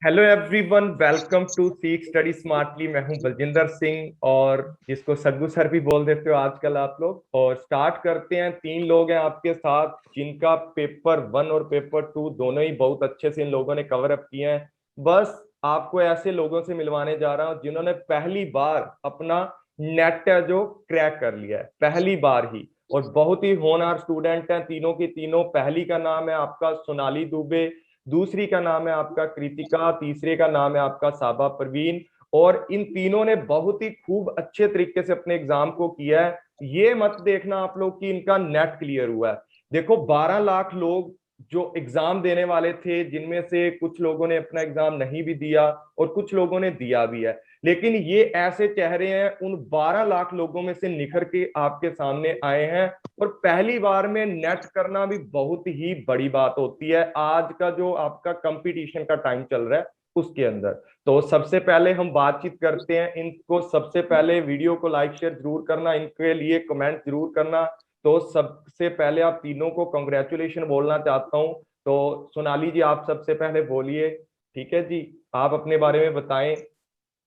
Hello everyone, welcome to सीख study smartly. मैं हूं बलजिंदर सिंह, और जिसको सग्गू सर भी बोल देते हो आजकल आप लोग। और स्टार्ट करते हैं। 3 लोग हैं आपके साथ जिनका पेपर 1 और पेपर 2 दोनों ही बहुत अच्छे से इन लोगों ने कवर अप किए हैं। बस आपको ऐसे लोगों से मिलवाने जा रहा हूं जिन्होंने पहली बार अपना नेट है जो क्रैक कर लिया है, पहली बार ही। और बहुत ही होनहार स्टूडेंट हैं तीनों की तीनों। पहली का नाम है आपका सोनाली दुबे, दूसरी का नाम है आपका कृतिका, तीसरे का नाम है आपका साबा परवीन। और इन तीनों ने बहुत ही खूब अच्छे तरीके से अपने एग्जाम को किया है। ये मत देखना आप लोग कि इनका नेट क्लियर हुआ है। देखो, 12 लाख लोग जो एग्जाम देने वाले थे, जिनमें से कुछ लोगों ने अपना एग्जाम नहीं भी दिया और कुछ लोगों ने दिया भी है, लेकिन ये ऐसे चेहरे हैं उन 12 लाख लोगों में से निखर के आपके सामने आए हैं। और पहली बार में नेट करना भी बहुत ही बड़ी बात होती है आज का जो आपका कंपटीशन का टाइम चल रहा है उसके अंदर। तो सबसे पहले हम बातचीत करते हैं। इनको सबसे पहले वीडियो को लाइक शेयर जरूर करना, इनके लिए कमेंट जरूर करना। तो सबसे पहले आप तीनों को कंग्रेचुलेशन बोलना चाहता हूं। तो सोनाली जी, आप सबसे पहले बोलिए। ठीक है जी, आप अपने बारे में बताएं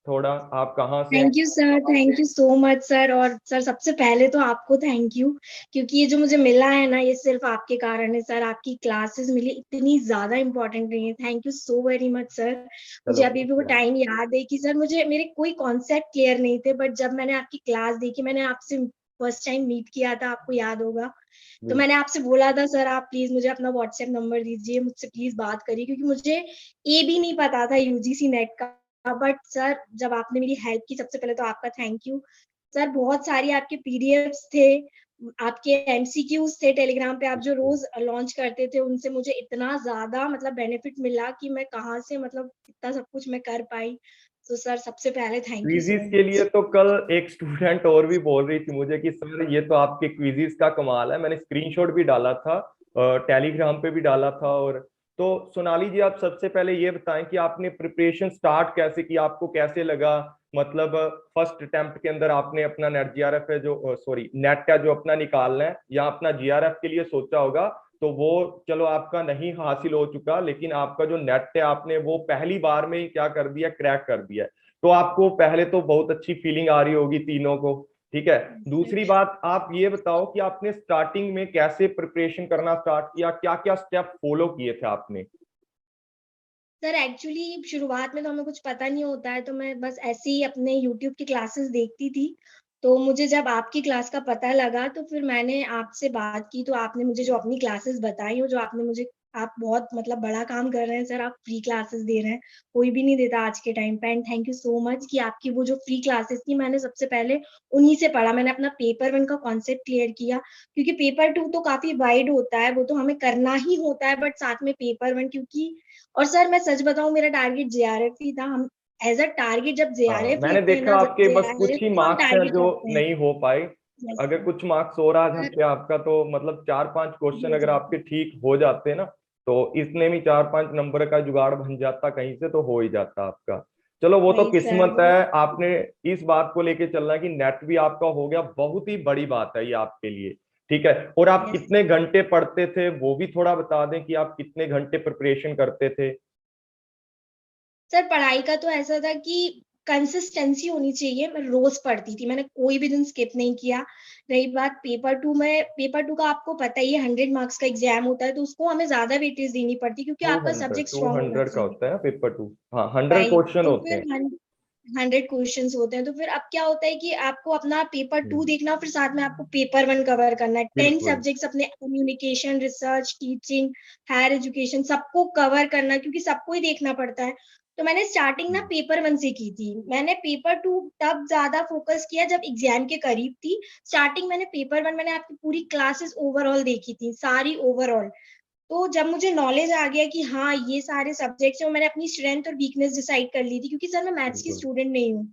थोड़ा, आप कहाँ से हैं। Thank you sir, thank you so much sir. और सर सबसे पहले तो आपको थैंक यू, क्योंकि ये जो मुझे मिला है ना, ये सिर्फ आपके कारण है सर। आपकी क्लासेस मिली इतनी ज्यादा इंपॉर्टेंट रही है। Thank you so very much sir. मुझे चलो, अभी भी वो टाइम याद है कि सर मुझे मेरे कोई कॉन्सेप्ट क्लियर नहीं थे, बट जब मैंने आपकी क्लास देखी, मैंने आपसे फर्स्ट टाइम मीट किया था, आपको याद होगा। तो मैंने आपसे बोला था सर आप प्लीज मुझे अपना व्हाट्सएप नंबर दीजिए, मुझसे प्लीज बात करिए, क्योंकि मुझे ये भी नहीं पता था यूजीसी नेट का। बट सर जब आपने मेरी हेल्प की, सबसे पहले तो आपका थैंक यू सर। बहुत सारी आपके पीडीएफ्स थे, आपके एमसीक्यूज थे टेलीग्राम पे, आप जो रोज लॉन्च करते थे, उनसे मुझे इतना ज्यादा मतलब बेनिफिट मिला कि मैं कहाँ से मतलब इतना सब कुछ मैं कर पाई। तो सर सबसे पहले थैंक यू क्विजीज सो के लिए मच। तो कल एक स्टूडेंट और भी बोल रही थी मुझे कि सर ये तो आपके क्विजीज का कमाल है। मैंने स्क्रीनशॉट भी डाला था, टेलीग्राम पे भी डाला था। और तो सोनाली जी, आप सबसे पहले ये बताएं कि आपने प्रिपरेशन स्टार्ट कैसे की, आपको कैसे लगा। मतलब फर्स्ट अटेम्प्ट के अंदर आपने अपना नेट जीआरएफ है जो सॉरी नेट का जो अपना निकालना है या अपना जीआरएफ के लिए सोचा होगा, तो वो चलो आपका नहीं हासिल हो चुका, लेकिन आपका जो नेट है आपने वो पहली बार में ही क्या कर दिया, क्रैक कर दिया। तो आपको पहले तो बहुत अच्छी फीलिंग आ रही होगी तीनों को। ठीक है। दूसरी बात, आप ये बताओ कि आपने स्टार्टिंग में कैसे प्रिपरेशन करना स्टार्ट किया, क्या क्या स्टेप फॉलो किए थे आपने। सर एक्चुअली शुरुआत में तो हमें कुछ पता नहीं होता है, तो मैं बस ऐसे ही अपने यूट्यूब की क्लासेस देखती थी। तो मुझे जब आपकी क्लास का पता लगा, तो फिर मैंने आपसे बात की, तो आपने मुझे जो अपनी क्लासेस बताई, और जो आपने मुझे, आप बहुत मतलब बड़ा काम कर रहे हैं सर। आप फ्री क्लासेस दे रहे हैं, कोई भी नहीं देता आज के टाइम पे। And thank you so much कि आपकी वो जो फ्री क्लासेस थी, मैंने सबसे पहले उन्हीं से पढ़ा। मैंने अपना पेपर 1 का कॉन्सेप्ट क्लियर किया, क्योंकि पेपर 2 तो काफी वाइड होता है, वो तो हमें करना ही होता है, बट साथ में पेपर 1, क्योंकि और सर मैं सच बताऊं, मेरा टारगेट जेआरएफ ही था। हम एज अ टारगेट जब हाँ, जेआरएफ मैंने लेते हैं देखा ना, जब आपके बस कुछ जेआरएफ ही को हम मार्क्स हैं टारगेट जो रखते हैं। नहीं हो पाए। यस अगर कुछ मार्क्स और आ सर। जाते आपका तो मतलब 4-5 क्वेश्चन अगर जी आपके ठीक हो जाते ना, तो इसने भी 4-5 नंबर का जुगाड़ बन जाता कहीं से, तो हो ही जाता आपका। चलो, वो तो वही सर, किस्मत है। आपने इस बात को लेके चलना है कि नेट भी आपका हो गया, बहुत ही बड़ी बात है ये आपके लिए। ठीक है। और आप यस कितने घंटे पढ़ते थे वो भी थोड़ा बता दें कि आप कितने घंटे प्रिपरेशन करते थे। सर। पढ़ाई का तो ऐसा था कि कंसिस्टेंसी होनी चाहिए। मैं रोज पढ़ती थी, मैंने कोई भी दिन स्किप नहीं किया। रही बात पेपर 2 में, पेपर 2 का आपको पता ही है 100 मार्क्स का एग्जाम होता है, तो उसको हमें ज्यादा वेटेज देनी पड़ती है, क्योंकि टू आपका हंड्रेड सब्जेक्ट टू स्ट्रांग होना हंड्रेड का चाहिए। होता है पेपर 2। हाँ, 100 क्वेश्चन राइट। तो होते फिर हैं। 100 क्वेश्चंस होते हैं, तो फिर अब क्या होता है कि आपको अपना पेपर 2 हम्म, देखना, फिर साथ में आपको पेपर 1 कवर करना है। 10 बिल्कुल। सब्जेक्ट्स अपने, communication, research, teaching, higher education, सबको कवर करना है, क्योंकि सबको ही देखना पड़ता है। तो मैंने स्टार्टिंग ना पेपर 1 से की थी। मैंने पेपर 2 तब ज्यादा फोकस किया जब एग्जाम के करीब थी। स्टार्टिंग मैंने पेपर 1, मैंने आपकी पूरी क्लासेस ओवरऑल देखी थी, सारी ओवरऑल। तो जब मुझे नॉलेज आ गया कि हाँ ये सारे सब्जेक्ट्स हैं, मैंने अपनी स्ट्रेंथ और वीकनेस डिसाइड कर ली थी, क्योंकि सर मैं मैथ्स की बिल्कुल। स्टूडेंट नहीं हूँ।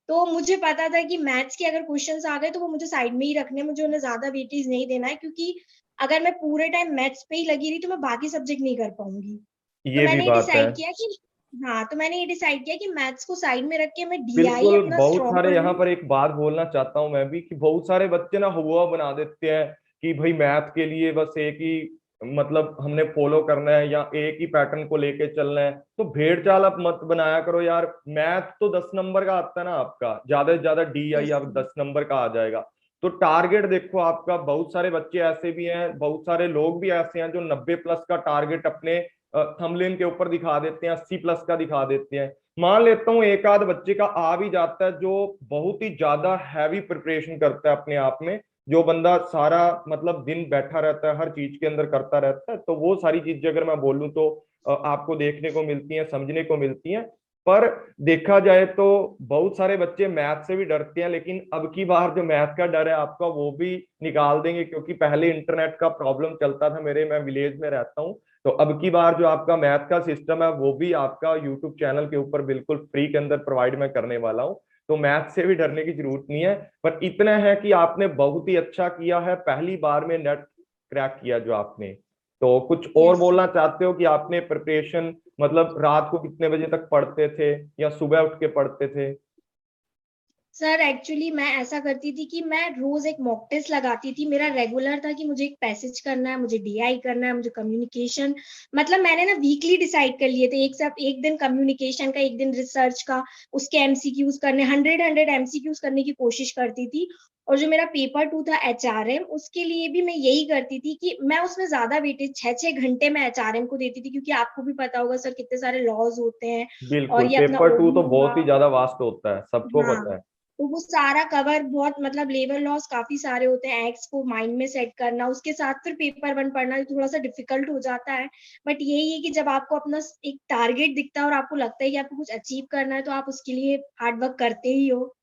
तो मुझे पता था कि मैथ्स के अगर क्वेश्चंस आ गए, तो वो मुझे साइड में ही रखने हैं, मुझे उन्हें ज्यादा वेटेज नहीं देना है, क्योंकि अगर मैं पूरे टाइम मैथ्स पे ही लगी रही, तो मैं बाकी सब्जेक्ट नहीं कर पाऊंगी। तो ये भी मैंने ये बात है। डिसाइड किया कि हाँ, तो मैंने ये डिसाइड किया कि मैथ्स को साइड में रख के मैं डीआई बिल्कुल। अपना बहुत स्ट्रॉन्ग सारे, कर यहाँ लूँ। पर एक बात बोलना चाहता हूं मैं भी कि बहुत सारे बच्चे ना हुआ बना देते हैं कि भाई मैथ के लिए बस एक ही मतलब हमने फॉलो करना है या एक ही पैटर्न को लेके चलना है, तो भेड़ चाल आप मत बनाया करो यार। मैथ तो 10 नंबर का आता है ना आपका, ज्यादा से ज्यादा DI यस आप 10 नंबर का आ जाएगा। तो टारगेट देखो आपका, बहुत सारे बच्चे ऐसे भी हैं, बहुत सारे लोग भी ऐसे हैं जो 90+ का टारगेट अपने थंबनेल के ऊपर दिखा देते हैं, 80+ का दिखा देते हैं। मान लेता हूँ एक आध बच्चे का आ भी जाता है जो बहुत ही ज्यादा हैवी प्रिपरेशन करता है अपने आप में, जो बंदा सारा मतलब दिन बैठा रहता है, हर चीज के अंदर करता रहता है, तो वो सारी चीजें अगर मैं बोलूँ तो आपको देखने को मिलती हैं, समझने को मिलती हैं। पर देखा जाए तो बहुत सारे बच्चे मैथ से भी डरते हैं, लेकिन अब की बार जो मैथ का डर है आपका वो भी निकाल देंगे, क्योंकि पहले इंटरनेट का प्रॉब्लम चलता था मेरे, मैं विलेज में रहता हूँ। तो अब की बार जो आपका मैथ का सिस्टम है वो भी आपका यूट्यूब चैनल के ऊपर बिल्कुल फ्री के अंदर प्रोवाइड मैं करने वाला हूँ। तो मैथ से भी डरने की जरूरत नहीं है। पर इतना है कि आपने बहुत ही अच्छा किया है, पहली बार में नेट क्रैक किया जो आपने। तो कुछ और यस बोलना चाहते हो कि आपने प्रिपरेशन मतलब रात को कितने बजे तक पढ़ते थे या सुबह उठ के पढ़ते थे? सर, एक्चुअली मैं ऐसा करती थी कि मैं रोज एक मॉक टेस्ट लगाती थी। मेरा रेगुलर था कि मुझे एक पैसेज करना है, मुझे DI करना है, मुझे कम्युनिकेशन, मतलब मैंने ना वीकली डिसाइड कर लिए थे। एक दिन कम्युनिकेशन का, एक दिन रिसर्च का, उसके MCQs करने, 100 MCQs करने की कोशिश करती थी। और जो मेरा पेपर 2 था HRM, उसके लिए भी मैं यही करती थी कि मैं उसमें ज्यादा वेटेज 6-6 घंटे मैं HRM को देती थी, क्योंकि आपको भी पता होगा सर कितने सारे लॉज होते हैं। और बिल्कुल, ये अपना पेपर 2 OB तो हुआ। बहुत ही ज्यादा वास्ट होता है, सबको हाँ, पता है। तो वो सारा कवर बहुत, मतलब लेबर लॉस काफी सारे होते हैं, एक्स को माइंड में सेट करना, उसके साथ फिर पेपर 1 पढ़ना थोड़ा सा डिफिकल्ट हो जाता है। बट यही है कि जब आपको अपना एक टारगेट दिखता है और आपको लगता है कि आपको कुछ अचीव करना है, तो आप उसके लिए हार्ड वर्क करते ही हो।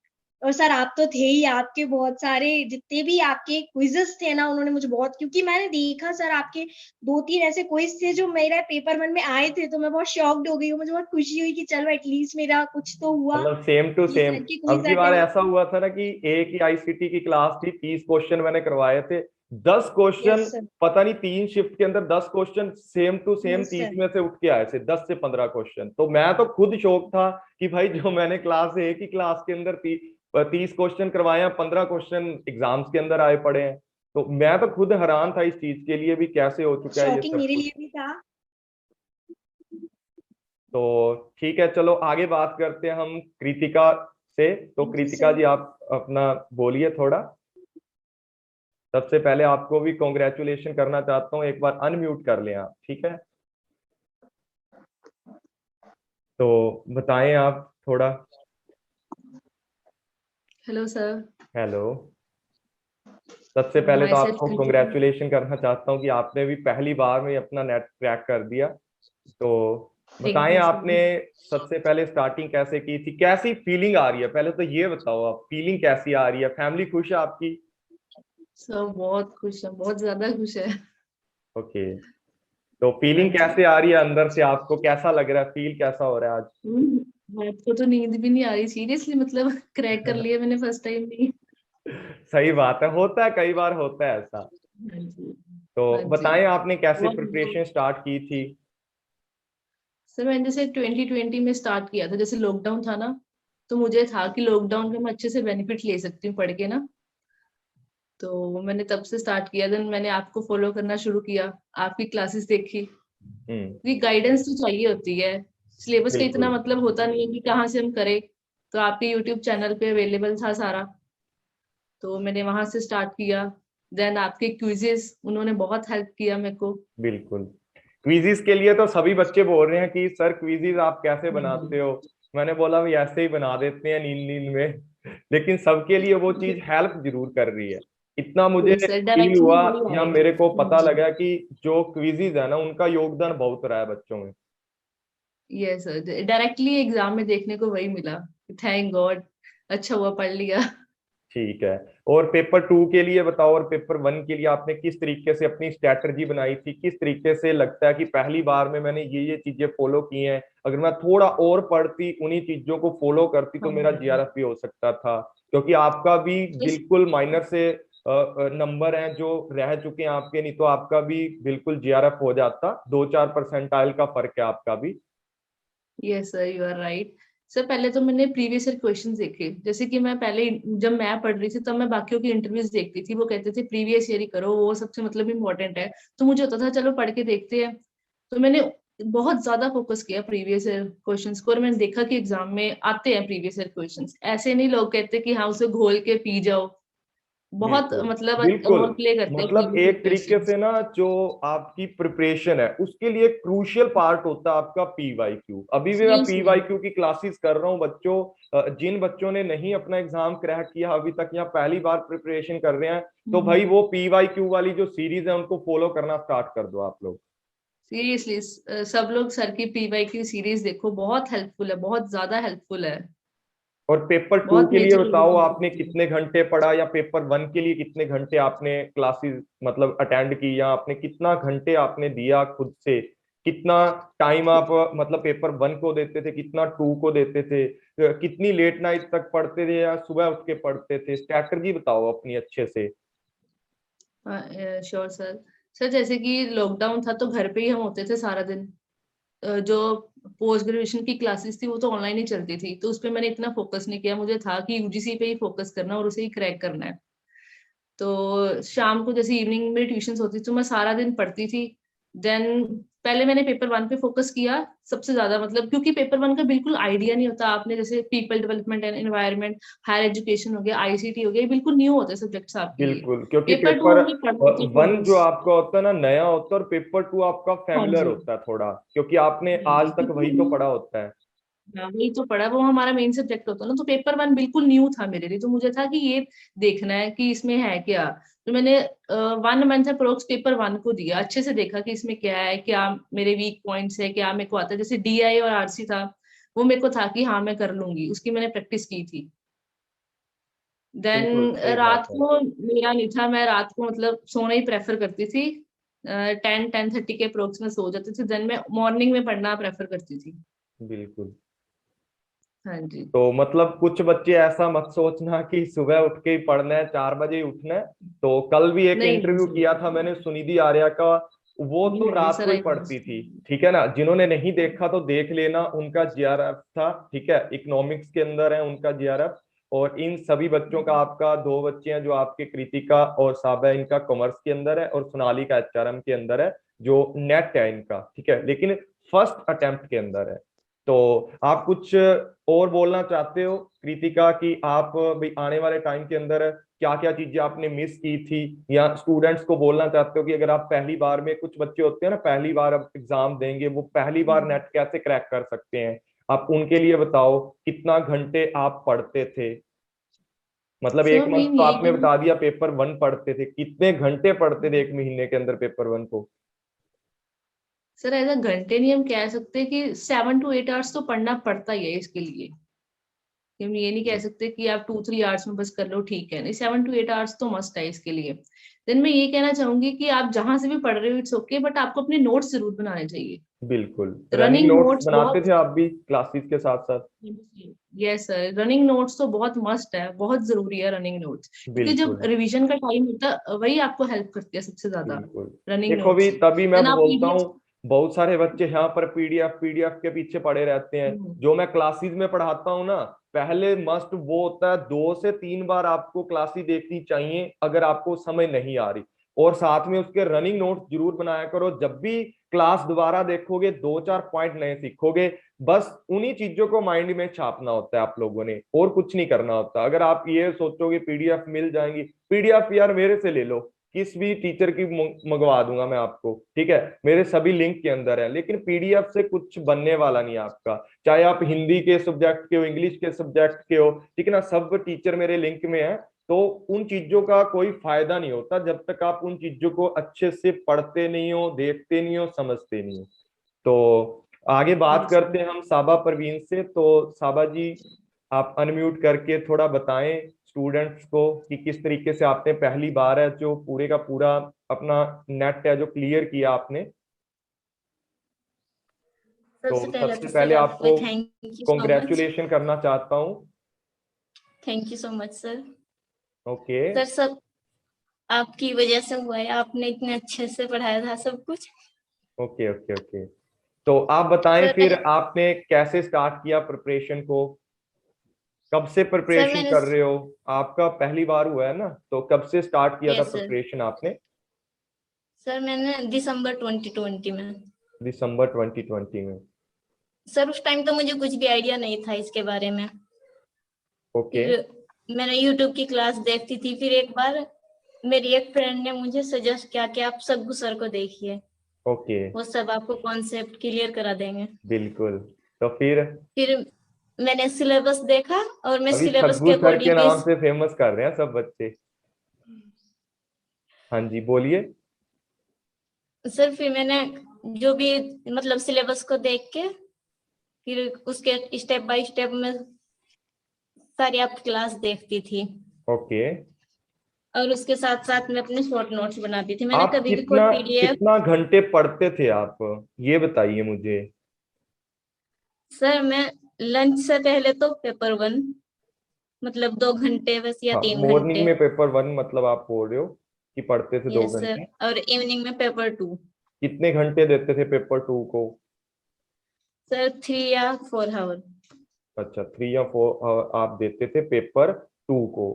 और सर आप तो थे ही, आपके बहुत सारे जितने भी आपके क्विजेस थे ना, उन्होंने मुझे बहुत, क्योंकि मैंने देखा सर आपके 2-3 ऐसे क्विज थे जो मेरा पेपर 1 में आए थे, तो मैं बहुत शॉक्ड हो गई हूँ। मुझे बहुत खुशी हुई कि चलो एटलीस्ट मेरा कुछ तो हुआ मतलब सेम टू कि सेम। सर की अब क्विज की बार अटेंड। ऐसा हुआ था ना कि एक ही ICT की क्लास थी, 30 क्वेश्चन मैंने करवाए थे, 10 क्वेश्चन, यस सर। पता नहीं 3 शिफ्ट के अंदर 10 question same to same yes 30 sir. में से उठ के आए थे, 10 से 15 क्वेश्चन। तो मैं तो खुद शौक था कि भाई जो मैंने क्लास एक ही क्लास के अंदर 30 क्वेश्चन करवाए हैं, 15 क्वेश्चन एग्जाम्स के अंदर आए पड़े हैं। तो मैं तो खुद हैरान था इस चीज के लिए भी, कैसे हो चुका है ये शॉकिंग सब मेरे कुछ। लिए भी था। तो ठीक है, चलो आगे बात करते हैं हम कृतिका से। तो थैंक यू कृतिका सर। जी आप अपना बोलिए थोड़ा। सबसे पहले आपको भी कॉन्ग्रेचुलेशन करना चाहता हूँ, एक बार अनम्यूट कर लें आप, ठीक है? तो बताएं आप थोड़ा। Hello sir. हेलो। सबसे पहले तो माई सेल्फ आपको कृतिका। कॉन्ग्रेचुलेशन करना चाहता हूँ कि आपने भी पहली बार में अपना नेट क्रैक कर दिया। तो थैंक बताएं यू आपने सर। सबसे पहले स्टार्टिंग कैसे की थी, कैसी फीलिंग आ रही है, पहले तो ये बताओ आप, फीलिंग कैसी आ रही है, फैमिली खुश है आपकी? सर बहुत खुश है, बहुत ज्यादा खुश है। ओके। तो हाँ फीलिंग जी। कैसे आ रही है अंदर से, आपको कैसा लग रहा है, फील कैसा हो रहा है रात को तो नींद भी नहीं आ रही सीरियसली, मतलब क्रैक कर आज? लिया मैंने फर्स्ट टाइम में। सही बात है, होता है, कई बार होता है ऐसा। हाँ जी। तो हाँ जी। बताएं आपने कैसे बहुत। प्रिपरेशन स्टार्ट की थी? सर मैंने जैसे 2020 में स्टार्ट किया था, जैसे लॉकडाउन था ना, तो मुझे था कि लॉकडाउन में मैं अच्छे से बेनिफिट ले सकती हूँ पढ़ के ना। तो मैंने तब से स्टार्ट किया, देन मैंने आपको फॉलो करना शुरू किया, आपकी क्लासेस देखी। हम्म। क्योंकि गाइडेंस तो चाहिए होती है, सिलेबस का इतना बिल्कुल। मतलब होता नहीं है कि कहाँ से हम करें। तो आपके यूट्यूब चैनल पे अवेलेबल था सारा, तो मैंने वहां से स्टार्ट किया। देन आपके क्विजेस, उन्होंने बहुत हेल्प किया मेरे को। बिल्कुल। क्विजीज के लिए तो सभी बच्चे बोल रहे हैं कि सर क्विजीज आप कैसे हाँ बनाते जी। हो। मैंने बोला भी ऐसे ही बना देते हैं नींद नींद में लेकिन सबके लिए वो चीज हेल्प जरूर कर रही है, इतना मुझे यस सर, फील डायरेक्टली हुआ वही या आए थे। मेरे को हाँ पता जी। लगा कि जो क्विजीज है ना उनका योगदान बहुत रहा है बच्चों में। यस सर, डायरेक्टली एग्जाम में देखने को वही मिला। थैंक गॉड, अच्छा हुआ पढ़ लिया। ठीक है। और पेपर 2 के लिए बताओ, और पेपर 1 के लिए आपने किस तरीके से अपनी स्ट्रैटेजी बनाई थी, किस तरीके से लगता है कि पहली बार में मैंने ये चीजें फॉलो की हैं, अगर मैं थोड़ा और पढ़ती, उन्हीं चीजों को फॉलो करती, तो हाँ मेरा जी। GRF भी हो सकता था। क्योंकि आपका भी इस बिल्कुल माइनर से नंबर हैं जो रह चुके हैं आपके, नहीं तो आपका भी बिल्कुल GRF हो जाता, 2-4 परसेंटाइल का फर्क है आपका भी। Yes sir, you are right. Sir पहले तो मैंने प्रीवियस ईयर क्वेश्चंस देखे, जैसे कि मैं पहले जब मैं पढ़ रही थी तब मैं बाकियों की इंटरव्यूज देखती थी, वो कहते थे प्रीवियस ईयर ही करो, वो सबसे मतलब इम्पोर्टेंट है। तो मुझे होता था चलो पढ़ के देखते हैं, तो मैंने बहुत ज्यादा फोकस किया प्रीवियस ईयर क्वेश्चंस को, और मैंने देखा कि एग्जाम में आते हैं प्रीवियस ईयर क्वेश्चंस। ऐसे नहीं लोग कहते कि हाँ उसे घोल के पी जाओ, बहुत बिल्कुल मतलब बिल्कुल। रोल प्ले करते हैं मतलब प्रीवियस ईयर एक तरीके क्वेश्चंस। से ना जो आपकी प्रिपरेशन है उसके लिए क्रूशियल पार्ट होता है आपका पीवाईक्यू। अभी भी मैं सीरियसली। पीवाईक्यू की क्लासेस कर रहा हूँ बच्चों, जिन बच्चों ने नहीं अपना एग्जाम क्रैक किया अभी तक या पहली बार प्रिपरेशन कर रहे हैं, तो भाई वो पीवाईक्यू वाली जो सीरीज है उनको फॉलो करना स्टार्ट कर दो आप लोग। सीरियसली सब लोग सर की पीवाई की सीरीज देखो, बहुत हेल्पफुल है, बहुत ज्यादा हेल्पफुल है, और पेपर टू बहुत के लिए मेजर लेवल बताओ पे आपने होती है। कितने घंटे पढ़ा, या पेपर वन के लिए कितने घंटे आपने क्लासेस मतलब अटेंड की, या आपने कितना घंटे आपने दिया खुद से, कितना टाइम आप मतलब पेपर वन को देते थे, कितना टू को देते थे, कितनी लेट नाइट तक पढ़ते थे या सुबह उठ के पढ़ते थे, स्ट्रैटेजी बताओ अपनी अच्छे से। Sure sir. सर जैसे कि लॉकडाउन था तो घर पे ही हम होते थे सारा दिन, जो पोस्ट ग्रेजुएशन की क्लासेस थी वो तो ऑनलाइन ही चलती थी, तो उस पर मैंने इतना फोकस नहीं किया, मुझे था कि यूजीसी पे ही फोकस करना और उसे ही क्रैक करना है। तो शाम को जैसे इवनिंग में ट्यूशंस होती थी तो मैं सारा दिन पढ़ती थी। देन पहले मैंने पेपर वन पे फोकस किया सबसे ज्यादा, मतलब क्योंकि पेपर वन का बिल्कुल आइडिया नहीं होता, आपने जैसे people development and environment, higher education हो गया, आईसीटी हो गया, ये बिल्कुल न्यू होते सब्जेक्ट्स आपके लिए। बिल्कुल, क्योंकि पेपर टू पेपर हमने पढ़ा था वन जो फोकस। आपका होता है ना नया होता है, और पेपर टू आपका हाँ फैमिलियर जी। होता है थोड़ा, क्योंकि आपने हाँ आज जी, तक वही तो पढ़ा होता है। हाँ वही तो पढ़ा, वो हमारा मेन सब्जेक्ट होता है ना, तो पेपर वन बिल्कुल न्यू था मेरे लिए, तो मुझे था कि ये देखना है कि इसमें है क्या। तो मैंने 1 मंथ अप्रोक्स पेपर वन को दिया, अच्छे से देखा कि इसमें क्या है, क्या मेरे वीक पॉइंट्स है, क्या मेरे को आता है। जैसे डीआई और आरसी था, वो मेरे को था कि हाँ मैं कर लूंगी, उसकी मैंने प्रैक्टिस की थी। देन बिल्कुल सही बात रात है। को मेरा नहीं था, मैं रात को मतलब सोना ही प्रेफर करती थी। 10-10:30 के अप्रोक्स में सो जाती थी, देन मैं मॉर्निंग में पढ़ना प्रेफर करती थी। बिल्कुल। हाँ जी। तो मतलब कुछ बच्चे ऐसा मत सोचना कि सुबह उठ के ही पढ़ना है, 4 बजे ही उठना है। तो कल भी एक नहीं नहीं इंटरव्यू सर, किया था मैंने सुनिधि आर्या का, वो तो नहीं नहीं रात सर, को ही आई पढ़ती थी। ठीक है ना, जिन्होंने नहीं देखा तो देख लेना, उनका जीआरएफ था, ठीक है, इकोनॉमिक्स के अंदर है उनका जीआरएफ। और इन सभी बच्चों का, आपका 2 बच्चे हैं जो आपके, कृतिका और साबा, इनका कॉमर्स के अंदर है, और सोनाली का एचआरएम के अंदर है, जो नेट है इनका, ठीक है, लेकिन फर्स्ट अटेम्प्ट के अंदर है। तो आप कुछ और बोलना चाहते हो कृतिका कि आप भाई आने वाले टाइम के अंदर क्या क्या चीजें आपने मिस की थी, या स्टूडेंट्स को बोलना चाहते हो कि अगर आप पहली बार में, कुछ बच्चे होते हैं ना पहली बार अब एग्जाम देंगे, वो पहली बार नेट कैसे क्रैक कर सकते हैं, आप उनके लिए बताओ कितना घंटे आप पढ़ते थे। मतलब एक सर मंथ मेन तो यही आपने कहना, बता दिया पेपर वन पढ़ते थे, कितने घंटे पढ़ते थे एक महीने के अंदर पेपर वन को। सर ऐसा घंटे नहीं, हम कह सकते कि 7 to 8 आवर्स तो पढ़ना पड़ता ही है इसके लिए। हम ये नहीं कह सकते कि आप 2-3 आवर्स में बस कर लो, ठीक है, नहीं, 7 to 8 आवर्स तो मस्ट है इसके लिए। देन मैं ये कहना चाहूंगी कि आप जहां से भी पढ़ रहे हो इट्स ओके, बट आपको अपने नोट्स जरूर बनाने चाहिए। बिल्कुल, रनिंग रनिंग नोट्स नोट्स बनाते बहुत, थे आप भी क्लासेस के साथ साथ। यस सर, रनिंग नोट्स तो बहुत मस्ट है, बहुत जरूरी है रनिंग नोट्स, क्योंकि जब बिल्कुल रिवीजन का टाइम होता है वही आपको हेल्प करती है सबसे ज्यादा, बिल्कुल। रनिंग देखो भी नोट्स। तभी मैं देन आप बोलता पीडीएफ। हूँ, बहुत सारे बच्चे यहाँ पर पीडीएफ पीडीएफ के पीछे पड़े रहते हैं। जो मैं क्लासेस में पढ़ाता हूँ ना, पहले मस्ट वो होता है 2 से 3 बार आपको क्लासेस देखनी चाहिए अगर आपको समझ नहीं आ रही, और साथ में उसके रनिंग नोट्स जरूर बनाया करो। जब भी क्लास दोबारा देखोगे 2-4 पॉइंट नए सीखोगे, बस उन्हीं चीजों को माइंड में छापना होता है आप लोगों ने, और कुछ नहीं करना होता। अगर आप ये सोचोगे पीडीएफ मिल जाएंगी, पीडीएफ यार मेरे से ले लो, किस भी टीचर की मंगवा दूंगा मैं आपको, ठीक है, मेरे सभी लिंक के अंदर है, लेकिन पीडीएफ से कुछ बनने वाला नहीं है आपका। चाहे आप हिंदी के सब्जेक्ट के हो, इंग्लिश के सब्जेक्ट के हो, ठीक है ना, सब टीचर मेरे लिंक में है। तो उन चीजों का कोई फायदा नहीं होता जब तक आप उन चीजों को अच्छे से पढ़ते नहीं हो, देखते नहीं हो, समझते नहीं हो। तो आगे बात करते हैं हम साबा परवीन से। तो साबा जी, आप अनम्यूट करके थोड़ा बताएं स्टूडेंट्स को कि किस तरीके से आपने पहली बार है जो पूरे का पूरा अपना नेट है जो क्लियर किया आपने। तो सबसे पहले सबसे तो सर पहले आपको आपको thank you so much. Congratulation करना चाहता हूँ। Thank you so much sir. Okay sir सब आपकी वजह से हुआ है, आपने इतने अच्छे से पढ़ाया था सब कुछ। Okay okay okay. तो आप बताएं सर फिर मैंने आपने कैसे स्टार्ट किया प्रिपरेशन को, कब से सर प्रिपरेशन मैंने कर रहे हो? आपका पहली बार हुआ है ना, तो कब से स्टार्ट किया था यस सर। प्रिपरेशन आपने? सर मैंने दिसंबर 2020 में। दिसंबर 2020 में। सर उस टाइम तो मुझे कुछ भी आइडिया नहीं था इसके बारे में। ओके फिर मैंने यूट्यूब की क्लास देखती थी, फिर एक बार मेरी एक फ्रेंड ने मुझे सजेस्ट किया कि आप सग्गू सर को देखिए, ओके, वो सब आपको कॉन्सेप्ट क्लियर करा देंगे। बिल्कुल। तो फिर फिर मैंने सिलेबस देखा और मैं अभी सिलेबस के सग्गू सर के अकॉर्डिंग ही। नाम से फेमस कर रहे हैं सब बच्चे। हाँ जी, बोलिए। सर फिर मैंने जो भी मतलब सिलेबस को देख के फिर उसके स्टेप बाय स्टेप में सारी आप क्लास देखती थी, ओके, और उसके साथ साथ मैं अपने शॉर्ट नोट्स बनाती थी। मैंने आप कभी भी कोई कितना पीडीएफ। कितना घंटे पढ़ते थे आप, ये बताइए मुझे। सर मैं लंच से पहले तो पेपर 1 मतलब 2 घंटे बस या हाँ, 3 घंटे। मॉर्निंग में पेपर 1 मतलब आप बोल रहे हो कि पढ़ते थे दो यस सर, घंटे और इवनिंग में पेपर 2। कितने घंटे देते थे पेपर 2 को? सर 3 या 4 आवर। अच्छा, 3 या 4 आप देते थे पेपर 2 को।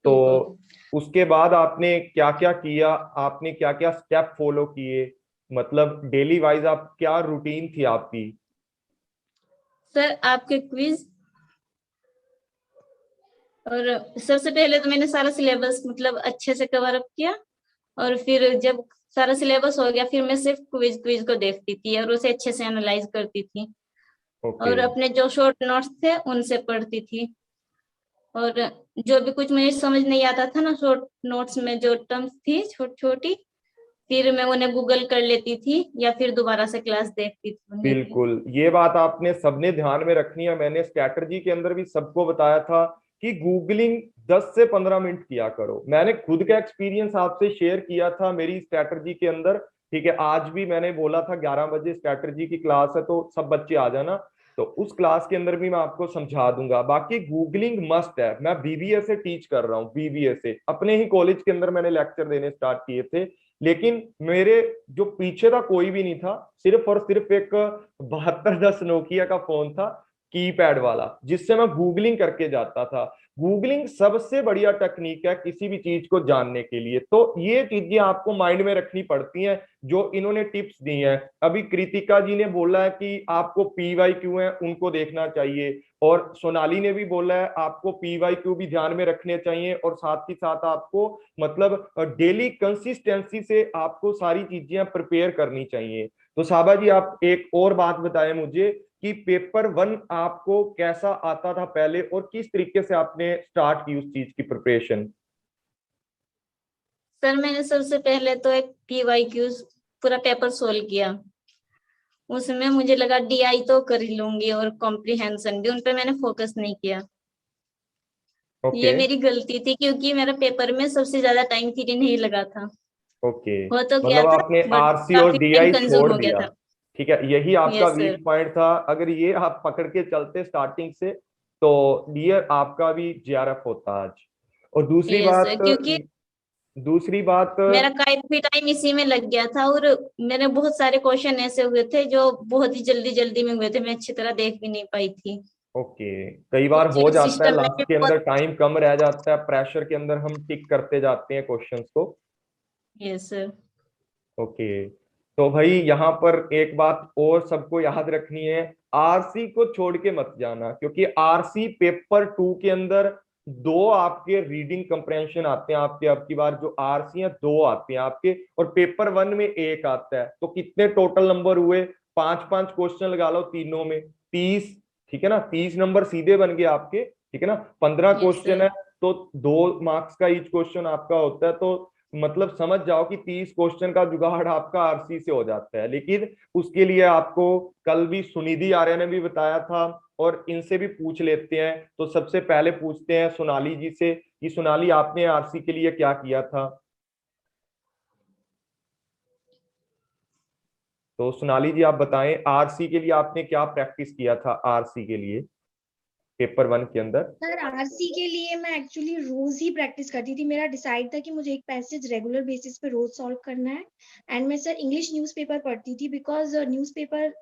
तो 2 को। उसके बाद आपने क्या क्या किया, आपने क्या क्या स्टेप फॉलो किए, मतलब डेली वाइज आप क्या रूटीन थी आपकी? सर आपके क्विज, और सबसे पहले तो मैंने सारा सिलेबस मतलब अच्छे से कवर अप किया, और फिर जब सारा सिलेबस हो गया फिर मैं सिर्फ क्विज क्विज को देखती थी और उसे अच्छे से एनालाइज करती थी, ओके और अपने जो शॉर्ट नोट्स थे उनसे पढ़ती थी। और जो भी कुछ मुझे समझ नहीं आता था ना शॉर्ट नोट्स में जो टर्म्स थी छोटी छोटी, फिर मैं उन्हें गूगल कर लेती थी या फिर दोबारा से क्लास देखती थी उन्हीं की। बिल्कुल, ये बात आपने सबने ध्यान में रखनी है। मैंने स्ट्रैटेजी के अंदर भी सबको बताया था कि गूगलिंग 10 से 15 मिनट किया करो। मैंने खुद का एक्सपीरियंस आपसे शेयर किया था मेरी स्ट्रैटेजी के अंदर। ठीक है, आज भी मैंने बोला था 11 बजे स्ट्रैटेजी की क्लास है, तो सब बच्चे आ जाना। तो उस क्लास के अंदर भी मैं आपको समझा दूंगा। बाकी गूगलिंग मस्ट है। मैं बीबीए से टीच कर रहा हूँ, बीबीए से अपने ही कॉलेज के अंदर मैंने लेक्चर देने स्टार्ट किए थे। लेकिन मेरे जो पीछे था कोई भी नहीं था, सिर्फ और सिर्फ एक 7210 नोकिया का फोन था, कीपैड वाला, जिससे मैं गूगलिंग करके जाता था। गूगलिंग सबसे बढ़िया टेक्निक है किसी भी चीज को जानने के लिए। तो ये चीजें आपको माइंड में रखनी पड़ती हैं जो इन्होंने टिप्स दी हैं। अभी कृतिका जी ने बोला है कि आपको PYQ है उनको देखना चाहिए, और सोनाली ने भी बोला है आपको PYQ भी ध्यान में रखने चाहिए, और साथ ही साथ आपको मतलब डेली कंसिस्टेंसी से आपको सारी चीजें प्रिपेयर करनी चाहिए। तो साबा जी, आप एक और बात बताएं मुझे कि पेपर 1 आपको कैसा आता था पहले, और किस तरीके से आपने स्टार्ट की उस चीज की प्रिपरेशन? सर मैंने सबसे पहले तो एक PYQ पूरा पेपर सोल्व किया। उसमें मुझे लगा DI तो कर ही लूंगी, और कॉम्प्रिहेंशन भी, उन पे मैंने फोकस नहीं किया। ये ओके मेरी गलती थी क्योंकि मेरा पेपर में सबसे ज्यादा टाइम पीरियड नहीं लगा था। ओके, हो तो गया मतलब था आपने बट आरसी और काफी टाइम DI कंज्यूम छोड़ हो गया दिया। था। ठीक है, यही आपका यस सर। वीक पॉइंट था। अगर ये आप पकड़ के चलते स्टार्टिंग से, तो ये आपका भी JRF होता आज। और यस सर, क्योंकि दूसरी बात मेरा काफी टाइम इसी में लग गया था, और मेरे बहुत सारे क्वेश्चन ऐसे हुए थे जो बहुत ही जल्दी जल्दी में हुए थे, मैं अच्छी तरह देख भी नहीं पाई थी। ओके, कई बार हो कोचिंग जाता है सिस्टम में भी लास्ट के बहुत। अंदर टाइम कम रह जाता है, प्रेशर के अंदर हम टिक करते जाते हैं क्वेश्चंस को। Yes sir. ओके, तो भाई यहाँ पर एक बात और सबको याद रखनी है, आरसी को छोड़ के मत जाना, क्योंकि आरसी पेपर 2 के अंदर 2 आपके रीडिंग कंप्रेंशन आते हैं आपके। अब की बार जो आरसी है 2 आते हैं आपके, और पेपर 1 में 1 आता है। तो कितने टोटल नंबर हुए? 5-5 क्वेश्चन लगा लो तीनों में, 30। ठीक है ना, 30 नंबर सीधे बन गए आपके। ठीक है ना, 15 यस क्वेश्चन सर। है, तो 2 मार्क्स का ईच क्वेश्चन आपका होता है। तो मतलब समझ जाओ कि 30 क्वेश्चन का जुगाड़ आपका आरसी से हो जाता है। लेकिन उसके लिए आपको कल भी सुनिधि आर्य ने भी बताया था, और इनसे भी पूछ लेते हैं। तो सबसे पहले पूछते हैं सोनाली जी से कि सोनाली, आपने आरसी के लिए क्या किया था? तो सोनाली जी आप बताएं, आरसी के लिए आपने क्या प्रैक्टिस किया था आरसी के लिए पेपर 1 के अंदर? सर आरसी के लिए मैं एक्चुअली रोज ही प्रैक्टिस करती थी। मेरा डिसाइड था कि मुझे एक पैसेज रेगुलर बेसिस पे रोज सॉल्व करना है। एंड मैं सर इंग्लिश न्यूज़पेपर पढ़ती थी, because newspaper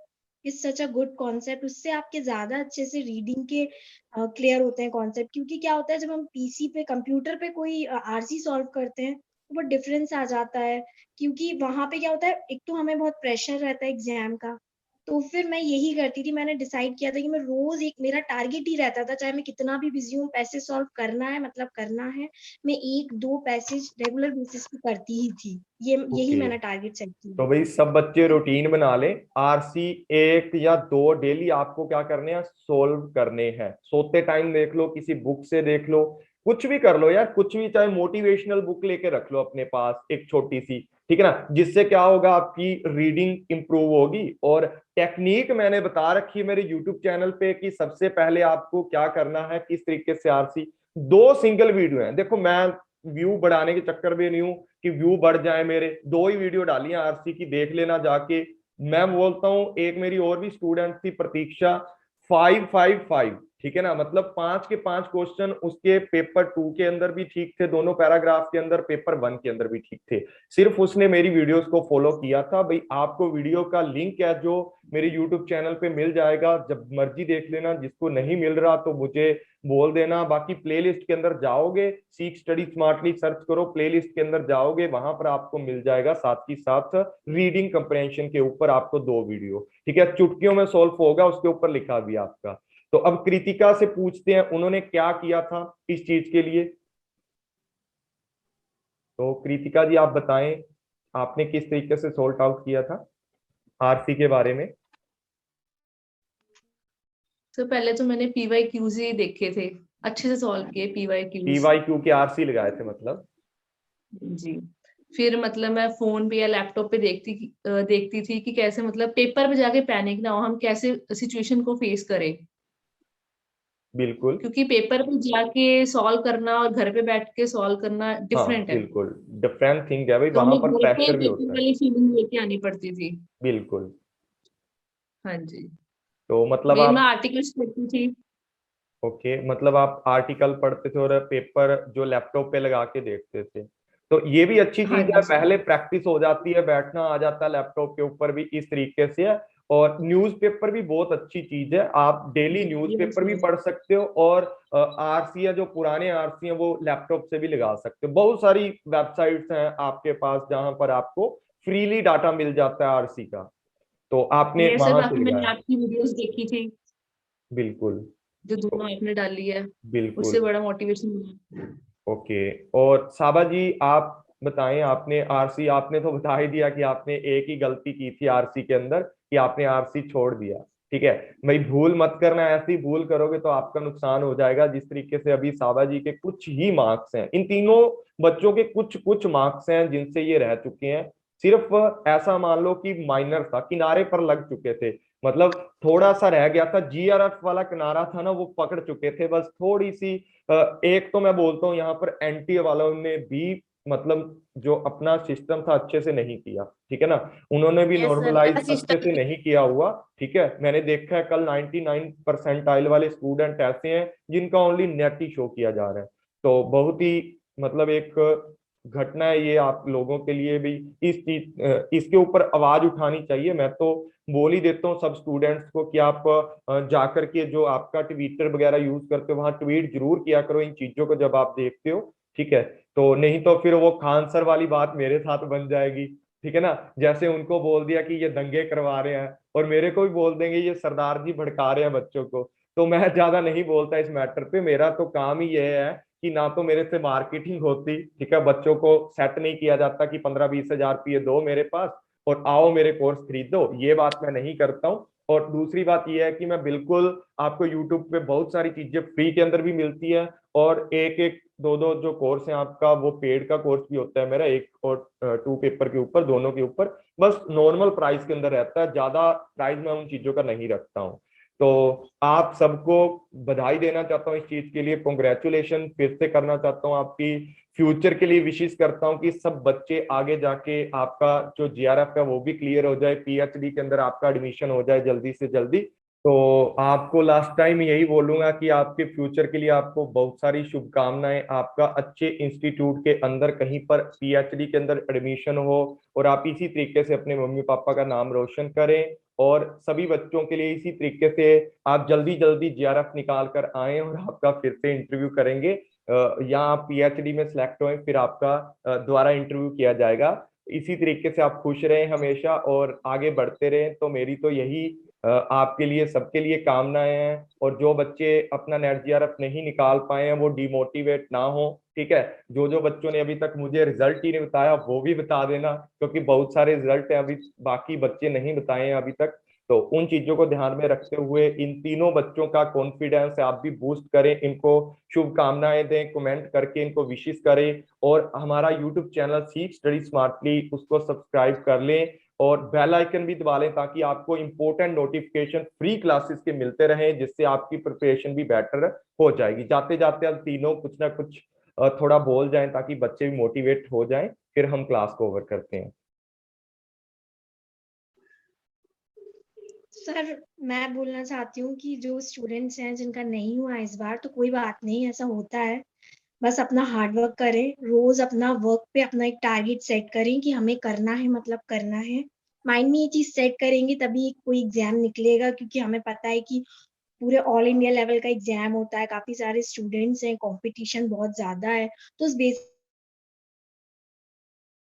is such a good concept. उससे आपके ज्यादा अच्छे से रीडिंग के क्लियर होते हैं कॉन्सेप्ट। क्योंकि क्या होता है जब हम पीसी पे कंप्यूटर पे कोई आरसी सॉल्व करते हैं तो बहुत डिफरेंस आ जाता है। क्योंकि वहां पे क्या होता है, एक तो हमें बहुत प्रेशर रहता है एग्जाम का। तो फिर मैं यही करती थी, मैंने डिसाइड किया था कि मैं रोज एक, मेरा टारगेट ही रहता था, चाहे मैं कितना भी बिजी हूँ, पैसेज सॉल्व करना है, मतलब करना है। मैं 1-2 पैसेज रेगुलर बेसिस पे करती ही थी। यही ओके, मैंने टारगेट सेट तो किया भाई था। सब बच्चे रूटीन बना लें, आरसी 1 या 2 डेली आपको क्या करने हैं, सोल्व करने हैं। सोते टाइम देख लो, किसी बुक से देख लो, कुछ भी कर लो यार, कुछ भी, चाहे मोटिवेशनल बुक लेके रख लो अपने पास एक छोटी सी, ठीक है ना, जिससे क्या होगा, आपकी रीडिंग इंप्रूव होगी। और टेक्निक मैंने बता रखी है मेरे यूट्यूब चैनल पे कि सबसे पहले आपको क्या करना है, किस तरीके से आरसी, 2 सिंगल वीडियो है, देखो मैं व्यू बढ़ाने के चक्कर में नहीं हूं कि व्यू बढ़ जाए, मेरे 2 ही वीडियो डाली हैं आरसी की, देख लेना जाके। मैं बोलता हूं, एक मेरी और भी स्टूडेंट थी प्रतीक्षा, 555, ठीक है ना, मतलब 5 के 5 क्वेश्चन उसके पेपर 2 के अंदर भी ठीक थे, दोनों पैराग्राफ के अंदर, पेपर 1 के अंदर भी ठीक थे। सिर्फ उसने मेरी वीडियोस को फॉलो किया था। भाई आपको वीडियो का लिंक है जो मेरे यूट्यूब चैनल पे मिल जाएगा, जब मर्जी देख लेना, जिसको नहीं मिल रहा तो मुझे बोल देना। बाकी प्लेलिस्ट के अंदर जाओगे, सीख स्टडी स्मार्टली सर्च करो, प्लेलिस्ट के अंदर जाओगे, वहां पर आपको मिल जाएगा साथ ही साथ रीडिंग कंप्रेhension के ऊपर आपको 2 वीडियो, ठीक है, चुटकियों में सॉल्व होगा, उसके ऊपर लिखा भी आपका। तो अब कृतिका से पूछते हैं उन्होंने क्या किया था इस चीज के लिए। तो कृतिका जी आप बताएं, आपने किस तरीके से सॉल्व आउट किया था आरसी के बारे में। तो पहले तो मैंने PYQs ही देखे थे, अच्छे से सॉल्व किए PYQs। PYQ के आरसी लगाए थे मतलब। जी। फिर मतलब मैं फोन पे या लैपटॉप पे देखती थी कि कैसे मतलब पेपर पे जाके पैनिक ना हो, हम कैसे सिचुएशन को फेस करें। बिल्कुल। क्योंकि पेपर पे जाके सॉल्व करना और घर पे बैठ के सॉल्व करना हाँ डिफरेंट है। बिल्कुल, डिफरेंट थिंग है भाई, तो वहां हमें पर घर पे प्रेशर भी पेपर होता है। वाली फीलिंग लेके आनी पड़ती थी। बिल्कुल। हाँ जी। तो मतलब फिर मैं आप, आर्टिकल्स पढ़ती थी। ओके, मतलब आप आर्टिकल पढ़ते थे और पेपर जो लैपटॉप पे लगा के देखते थे, तो ये भी अच्छी हाँ चीज है, जी। पहले प्रैक्टिस हो जाती है, बैठना आ जाता है लैपटॉप के ऊपर भी, इस तरीके से है। और न्यूज़पेपर भी बहुत अच्छी चीज है, आप डेली यस न्यूज़पेपर भी यस। पढ़ सकते हो, और आरसी है जो पुराने आरसी हैं वो लैपटॉप से भी लगा सकते हो। बहुत सारी वेबसाइट्स हैं आपके पास जहां पर आपको फ्रीली डाटा मिल जाता है आरसी का, तो आपने ये सर वहां से बाकी मैंने लगाया। आपकी वीडियोस देखी थी, बिल्कुल। जो तो दोनों आपने डाली है, उससे बिल्कुल। बड़ा मोटिवेशन मिला। ओके, और साबा जी आप बताएं, आपने आरसी, आपने तो बता ही दिया कि आपने एक ही गलती की थी आरसी के अंदर, कि आपने आरसी छोड़ दिया, ठीक है। भाई भूल मत करना, ऐसी भूल करोगे तो आपका नुकसान हो जाएगा। जिस तरीके से अभी साबा जी के कुछ ही मार्क्स हैं, इन तीनों बच्चों के कुछ कुछ मार्क्स हैं जिनसे ये रह चुके हैं। सिर्फ ऐसा मान लो कि माइनर था, किनारे पर लग चुके थे, मतलब थोड़ा सा रह गया था, जीआरएफ वाला किनारा था ना, वो पकड़ चुके थे, बस थोड़ी सी। एक तो मैं बोलता हूँ यहाँ पर एनटीए वालों ने भी, मतलब जो अपना सिस्टम था अच्छे से नहीं किया, ठीक है ना, उन्होंने भी यस सर, नॉर्मलाइज मेरा अच्छे से सिस्टम। नहीं किया हुआ, ठीक है। मैंने देखा है कल 99 परसेंटाइल वाले स्टूडेंट ऐसे हैं जिनका ओनली नेट ही शो किया जा रहा है। तो बहुत ही, मतलब एक घटना है ये आप लोगों के लिए भी। इस चीज, इसके ऊपर आवाज उठानी चाहिए। मैं तो बोल ही देता हूँ सब स्टूडेंट्स को कि आप जाकर के जो आपका ट्विटर वगैरह यूज करते हो वहां ट्वीट जरूर किया करो इन चीजों को जब आप देखते हो, ठीक है। तो नहीं तो फिर वो खान सर वाली बात मेरे साथ बन जाएगी, ठीक है ना, जैसे उनको बोल दिया कि ये दंगे करवा रहे हैं, और मेरे को भी बोल देंगे ये सरदार जी भड़का रहे हैं बच्चों को। तो मैं ज्यादा नहीं बोलता इस मैटर पे, मेरा तो काम ही ये है कि ना तो मेरे से मार्केटिंग होती, ठीक है, बच्चों को सेट नहीं किया जाता कि 15-20 हजार रुपये दो मेरे पास और आओ मेरे कोर्स खरीदो, ये बात मैं नहीं करता हूँ। और दूसरी बात यह है कि मैं बिल्कुल आपको यूट्यूब पे बहुत सारी चीजें फ्री के अंदर भी मिलती है, और एक एक दो दो जो कोर्स है आपका, वो पेड का कोर्स भी होता है मेरा, 1 और 2 पेपर के ऊपर, दोनों के ऊपर बस नॉर्मल प्राइस के अंदर रहता है, ज्यादा प्राइस मैं उन चीजों का नहीं रखता हूँ। तो आप सबको बधाई देना चाहता हूँ इस चीज के लिए, कॉन्ग्रेचुलेशन फिर से करना चाहता हूँ, आपकी फ्यूचर के लिए विशेष करता हूँ कि सब बच्चे आगे जाके आपका जो जीआरएफ है वो भी क्लियर हो जाए, पीएचडी के अंदर आपका एडमिशन हो जाए जल्दी से जल्दी। तो आपको लास्ट टाइम यही बोलूंगा कि आपके फ्यूचर के लिए आपको बहुत सारी शुभकामनाएं, आपका अच्छे इंस्टीट्यूट के अंदर कहीं पर पीएचडी के अंदर एडमिशन हो, और आप इसी तरीके से अपने मम्मी पापा का नाम रोशन करें, और सभी बच्चों के लिए इसी तरीके से आप जल्दी जल्दी JRF निकाल कर आए और आपका फिर से इंटरव्यू करेंगे, या आप PhD में सिलेक्ट हुए फिर आपका दोबारा इंटरव्यू किया जाएगा। इसी तरीके से आप खुश रहें हमेशा और आगे बढ़ते रहें। तो मेरी तो यही आपके लिए सबके लिए कामनाएं हैं। और जो बच्चे अपना नेट JRF नहीं निकाल पाए हैं वो डिमोटिवेट ना हो, ठीक है। जो बच्चों ने अभी तक मुझे रिजल्ट ही नहीं बताया वो भी बता देना, क्योंकि बहुत सारे रिजल्ट हैं अभी बाकी बच्चे नहीं बताए हैं अभी तक। तो उन चीजों को ध्यान में रखते हुए इन तीनों बच्चों का कॉन्फिडेंस आप भी बूस्ट करें, इनको शुभकामनाएं दें, कमेंट करके इनको विशेष करें। और हमारा यूट्यूब चैनल सीख स्टडी स्मार्टली उसको सब्सक्राइब कर लें और बेल आइकन भी दबा लें, ताकि आपको इंपॉर्टेंट नोटिफिकेशन फ्री क्लासेस के मिलते रहें, जिससे आपकी प्रिपरेशन भी बेटर हो जाएगी। जाते जाते हम तीनों कुछ ना कुछ थोड़ा बोल जाएं ताकि बच्चे भी मोटिवेट हो जाएं, फिर हम क्लास को ओवर करते हैं। सर मैं बोलना चाहती हूँ कि जो स्टूडेंट्स हैं जिनका नहीं हुआ इस बार, तो कोई बात नहीं, ऐसा होता है। बस अपना हार्ड वर्क करें, रोज अपना वर्क पे अपना एक टारगेट सेट करें कि हमें करना है, मतलब करना है। माइंड में ये चीज सेट करेंगे तभी कोई एग्जाम निकलेगा, क्योंकि हमें पता है कि पूरे ऑल इंडिया लेवल का एग्जाम होता है, काफी सारे स्टूडेंट्स हैं, कंपटीशन बहुत ज्यादा है। तो उस बेस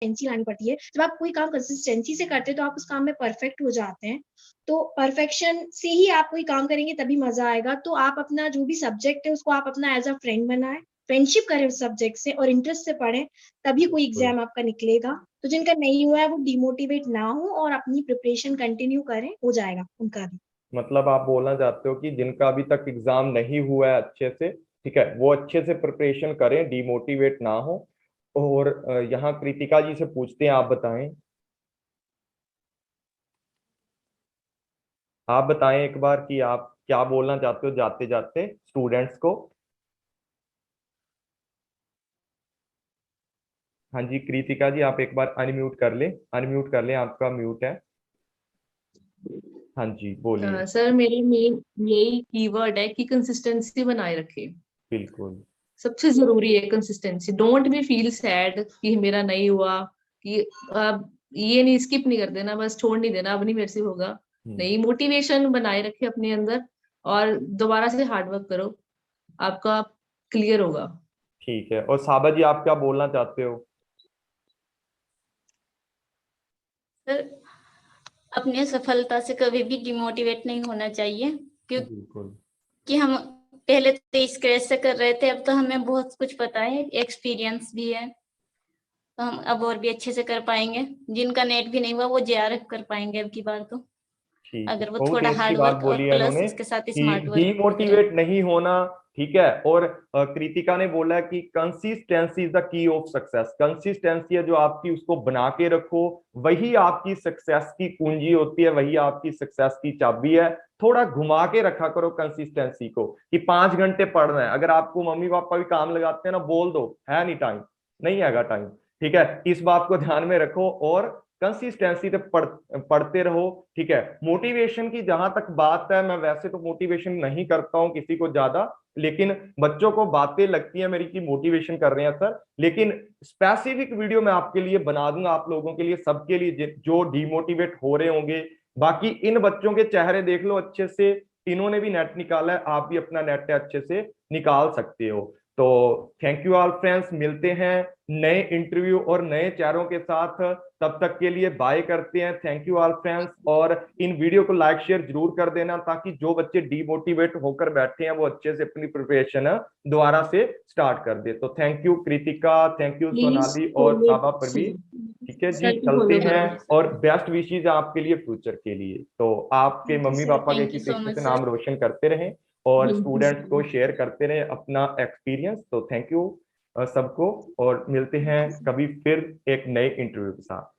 लानी पड़ती है। जब आप कोई काम कंसिस्टेंसी से करते हैं तो आप उस काम में परफेक्ट हो जाते हैं। तो परफेक्शन से ही आप कोई काम करेंगे तभी मजा आएगा। तो आप अपना जो भी सब्जेक्ट है उसको आप अपना एज अ फ्रेंड बनाएं, फ्रेंडशिप करें उस सब्जेक्ट से और इंटरेस्ट से पढ़ें, तभी कोई एग्जाम आपका निकलेगा। तो जिनका नहीं हुआ है वो डिमोटिवेट ना हो और अपनी प्रिपरेशन कंटिन्यू करें, हो जाएगा उनका भी। मतलब आप बोलना चाहते हो कि जिनका अभी तक एग्जाम नहीं हुआ है अच्छे से, ठीक है, वो अच्छे से प्रिपरेशन करें, डिमोटिवेट ना हो। और यहाँ कृतिका जी से पूछते हैं, आप बताएं, आप बताएं एक बार कि आप क्या बोलना चाहते हो जाते जाते स्टूडेंट्स को। हाँ जी कृतिका जी, आप एक बार अनम्यूट कर लें, अनम्यूट कर लें, आपका म्यूट है। हाँ जी बोलिए। सर मेरे मेन यही कीवर्ड है कि कंसिस्टेंसी बनाए रखे। बिल्कुल सबसे जरूरी है consistency. Don't be feel sad कि मेरा नहीं हुआ, कि अब ये नहीं, स्किप नहीं कर देना, बस छोड़ नहीं देना अब नहीं मेरे से होगा। नहीं, मोटिवेशन बनाए रखे अपने अंदर और दोबारा से हार्ड वर्क करो, आपका क्लियर होगा। ठीक है। और साबा जी आप क्या बोलना चाहते हो? सर अपने सफलता से कभी भी डिमोटिवेट नहीं होना चाहिए, बिल्कुल क्योंकि हम पहले तो स्क्रैच से कर रहे थे, अब तो हमें बहुत कुछ पता है, एक्सपीरियंस भी है, तो हम अब और भी अच्छे से कर पाएंगे। जिनका नेट भी नहीं हुआ वो JRF कर पाएंगे अब की बार तो, ठीक है, अगर वो बहुत ही थोड़ा अच्छी हार्ड बात वर्क और बोली है प्लस इन्होंने उसके साथ कि स्मार्ट वर्क करें। डीमोटिवेट नहीं होना, ठीक है। और कृतिका ने बोला है कि consistency is the key of success. Consistency है जो आपकी, उसको बना के रखो, वही आपकी सक्सेस की कुंजी होती है, वही आपकी सक्सेस की चाबी है। थोड़ा घुमा के रखा करो कंसिस्टेंसी को, कि 5 घंटे पढ़ना है। अगर आपको मम्मी पापा भी काम लगाते हैं ना, बोल दो है नहीं टाइम, नहीं आएगा टाइम, ठीक है। इस बात को ध्यान में रखो और कंसिस्टेंसी से पढ़ते रहो, ठीक है। मोटिवेशन की जहां तक बात है, मैं वैसे तो मोटिवेशन नहीं करता हूं किसी को ज्यादा, लेकिन बच्चों को बातें लगती है मेरी कि मोटिवेशन कर रहे हैं सर, लेकिन स्पेसिफिक वीडियो मैं आपके लिए बना दूंगा, आप लोगों के लिए, सबके लिए जो डिमोटिवेट हो रहे होंगे। बाकी इन बच्चों के चेहरे देख लो अच्छे से, इन्होंने भी नेट निकाला है, आप भी अपना नेट अच्छे से निकाल सकते हो। तो थैंक यू ऑल फ्रेंड्स, मिलते हैं नए इंटरव्यू और नए चेहरों के साथ, तब तक के लिए बाय करते हैं। थैंक यू ऑल फ्रेंड्स, और इन वीडियो को लाइक शेयर जरूर कर देना, ताकि जो बच्चे डीमोटिवेट होकर बैठे हैं वो अच्छे से अपनी प्रिपरेशन दोबारा से स्टार्ट कर दे। तो thank you Kritika, thank you please Sonali और साबा परवीन, ठीक है जी, सर चलते फॉलो हैं। करो। और बेस्ट विशेज आपके लिए फ्यूचर के लिए। तो आपके मम्मी सर पापा के थैंक यू किसी सो तरीके मच से सर। नाम रोशन करते रहें और स्टूडेंट्स को शेयर करते रहें अपना एक्सपीरियंस। तो थैंक यू सबको, और मिलते हैं कभी फिर एक नए इंटरव्यू के साथ।